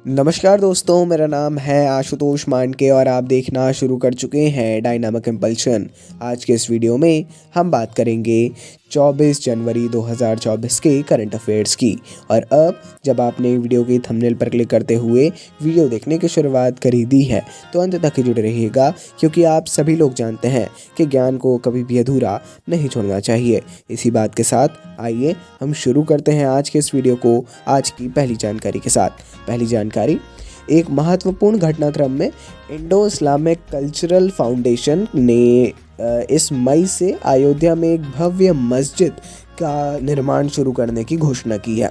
नमस्कार दोस्तों, मेरा नाम है आशुतोष मांडके और आप देखना शुरू कर चुके हैं डायनामिक इम्पल्शन। आज के इस वीडियो में हम बात करेंगे 24 जनवरी 2024 के करंट अफेयर्स की। और अब जब आपने वीडियो की थंबनेल पर क्लिक करते हुए वीडियो देखने की शुरुआत करी दी है तो अंत तक जुड़े रहिएगा, क्योंकि आप सभी लोग जानते हैं कि ज्ञान को कभी भी अधूरा नहीं छोड़ना चाहिए। इसी बात के साथ आइए हम शुरू करते हैं आज के इस वीडियो को आज की पहली जानकारी के साथ। पहली जानकारी, एक महत्वपूर्ण घटनाक्रम में इंडो इस्लामिक कल्चरल फाउंडेशन ने इस मई से अयोध्या में एक भव्य मस्जिद का निर्माण शुरू करने की घोषणा की है।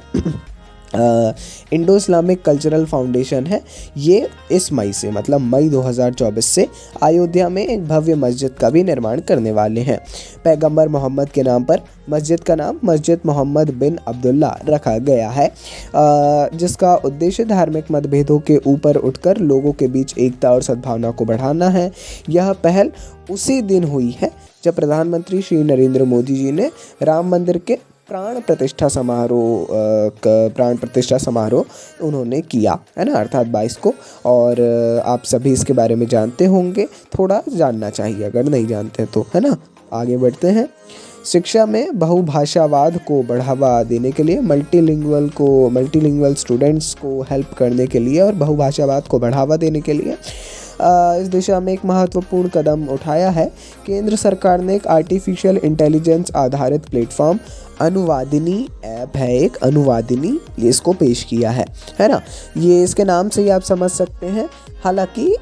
इंडो इस्लामिक कल्चरल फाउंडेशन है, ये इस मई से मतलब मई 2024 से अयोध्या में एक भव्य मस्जिद का भी निर्माण करने वाले हैं। पैगंबर मोहम्मद के नाम पर मस्जिद का नाम मस्जिद मोहम्मद बिन अब्दुल्ला रखा गया है, जिसका उद्देश्य धार्मिक मतभेदों के ऊपर उठकर लोगों के बीच एकता और सद्भावना को बढ़ाना है। यह पहल उसी दिन हुई है जब प्रधानमंत्री श्री नरेंद्र मोदी जी ने राम मंदिर के प्राण प्रतिष्ठा समारोह उन्होंने किया है ना, अर्थात 22 को। और आप सभी इसके बारे में जानते होंगे, थोड़ा जानना चाहिए अगर नहीं जानते तो, है ना। आगे बढ़ते हैं। शिक्षा में बहुभाषावाद को बढ़ावा देने के लिए मल्टीलिंगुअल स्टूडेंट्स को हेल्प करने के लिए और बहुभाषावाद को बढ़ावा देने के लिए इस दिशा में एक महत्वपूर्ण कदम उठाया है। केंद्र सरकार ने एक आर्टिफिशियल इंटेलिजेंस आधारित प्लेटफॉर्म अनुवादिनी ऐप है, एक अनुवादिनी, इसको पेश किया है ना। ये इसके नाम से ही आप समझ सकते हैं। हालांकि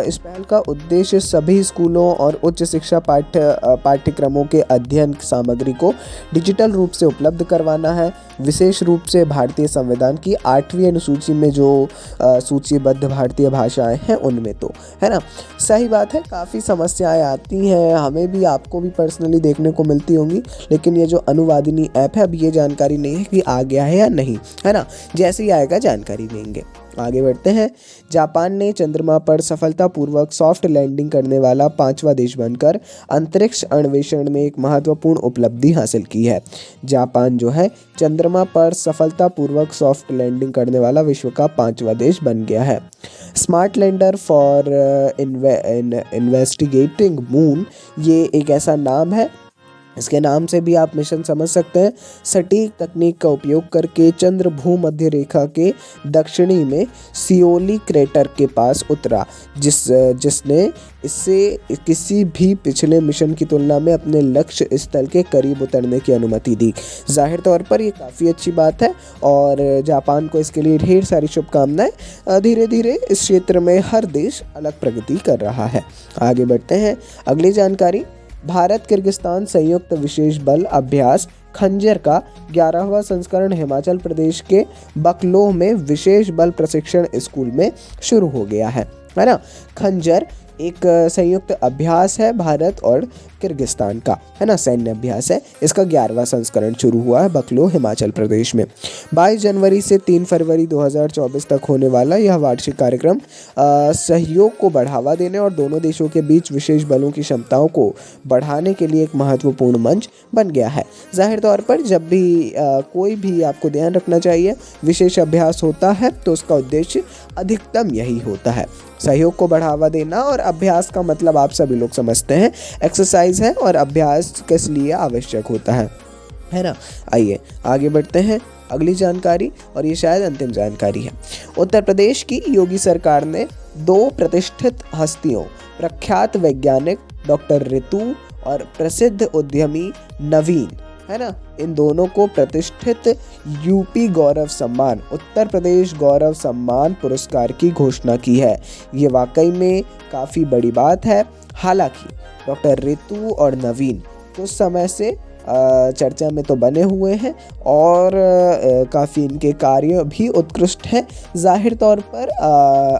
इस पहल का उद्देश्य सभी स्कूलों और उच्च शिक्षा पाठ्यक्रमों के अध्ययन सामग्री को डिजिटल रूप से उपलब्ध करवाना है। विशेष रूप से भारतीय संविधान की 8वीं अनुसूची में जो सूचीबद्ध भारतीय भाषाएं हैं उनमें, तो है ना। सही बात है, काफ़ी समस्याएं आती हैं, हमें भी आपको भी पर्सनली देखने को मिलती होंगी। लेकिन ये जो अनुवादिनी ऐप है, अब ये जानकारी नहीं है कि आ गया है या नहीं, है ना। जैसे ही आएगा जानकारी देंगे। आगे बढ़ते हैं। जापान ने चंद्रमा पर सफलतापूर्वक सॉफ्ट लैंडिंग करने वाला 5वां देश बनकर अंतरिक्ष अन्वेषण में एक महत्वपूर्ण उपलब्धि हासिल की है। जापान जो है चंद्रमा पर सफलतापूर्वक सॉफ्ट लैंडिंग करने वाला विश्व का 5वां देश बन गया है। Smart lander for investigating moon, ये एक ऐसा नाम है, इसके नाम से भी आप मिशन समझ सकते हैं। सटीक तकनीक का उपयोग करके चंद्र भूमध्य रेखा के दक्षिणी में सियोली क्रेटर के पास उतरा, जिसने इससे किसी भी पिछले मिशन की तुलना में अपने लक्ष्य स्थल के करीब उतरने की अनुमति दी। जाहिर तौर पर ये काफ़ी अच्छी बात है और जापान को इसके लिए ढेर सारी शुभकामनाएं। धीरे धीरे इस क्षेत्र में हर देश अलग प्रगति कर रहा है। आगे बढ़ते हैं। अगली जानकारी, भारत किर्गिस्तान संयुक्त विशेष बल अभ्यास खंजर का 11वां संस्करण हिमाचल प्रदेश के बकलोह में विशेष बल प्रशिक्षण स्कूल में शुरू हो गया है ना। खंजर एक संयुक्त अभ्यास है भारत और किर्गिस्तान का, है ना, सैन्य अभ्यास है। इसका 11वां संस्करण शुरू हुआ है बकलो हिमाचल प्रदेश में। 22 जनवरी से 3 फरवरी 2024 तक होने वाला यह वार्षिक कार्यक्रम सहयोग को बढ़ावा देने और दोनों देशों के बीच विशेष बलों की क्षमताओं को बढ़ाने के लिए एक महत्वपूर्ण मंच बन गया है। जाहिर तौर पर जब भी कोई भी, आपको ध्यान रखना चाहिए, विशेष अभ्यास होता है तो उसका उद्देश्य अधिकतम यही होता है, सहयोग को बढ़ावा देना। और अभ्यास का मतलब आप सभी लोग समझते हैं, एक्सरसाइज है, और अभ्यास किस लिए आवश्यक होता है ना। आइए आगे बढ़ते हैं। अगली जानकारी, और ये शायद अंतिम जानकारी है। उत्तर प्रदेश की योगी सरकार ने 2 प्रतिष्ठित हस्तियों, प्रख्यात वैज्ञानिक डॉक्टर ऋतु और प्रसिद्ध उद्यमी नवीन, है ना, इन दोनों को प्रतिष्ठित यूपी गौरव सम्मान, उत्तर प्रदेश गौरव सम्मान पुरस्कार की घोषणा की है। ये वाकई में काफ़ी बड़ी बात है। हालांकि डॉक्टर ऋतु और नवीन कुछ समय से चर्चा में तो बने हुए हैं और काफ़ी इनके कार्य भी उत्कृष्ट हैं। जाहिर तौर पर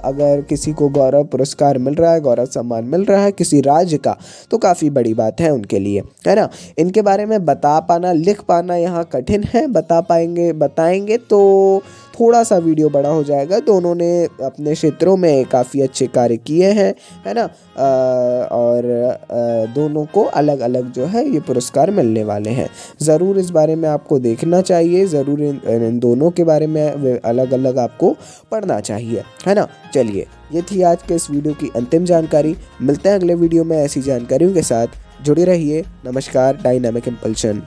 अगर किसी को गौरव पुरस्कार मिल रहा है, गौरव सम्मान मिल रहा है किसी राज्य का, तो काफ़ी बड़ी बात है उनके लिए, है ना। इनके बारे में बता पाना, लिख पाना यहाँ कठिन है, बताएंगे तो थोड़ा सा वीडियो बड़ा हो जाएगा। दोनों ने अपने क्षेत्रों में काफ़ी अच्छे कार्य किए हैं, है ना। और दोनों को अलग अलग जो है ये पुरस्कार मिलने वाले हैं। ज़रूर इस बारे में आपको देखना चाहिए, ज़रूर इन दोनों के बारे में अलग अलग आपको पढ़ना चाहिए, है ना। चलिए, ये थी आज के इस वीडियो की अंतिम जानकारी। मिलते हैं अगले वीडियो में ऐसी जानकारियों के साथ। जुड़े रहिए। नमस्कार। Dynamic impulsion.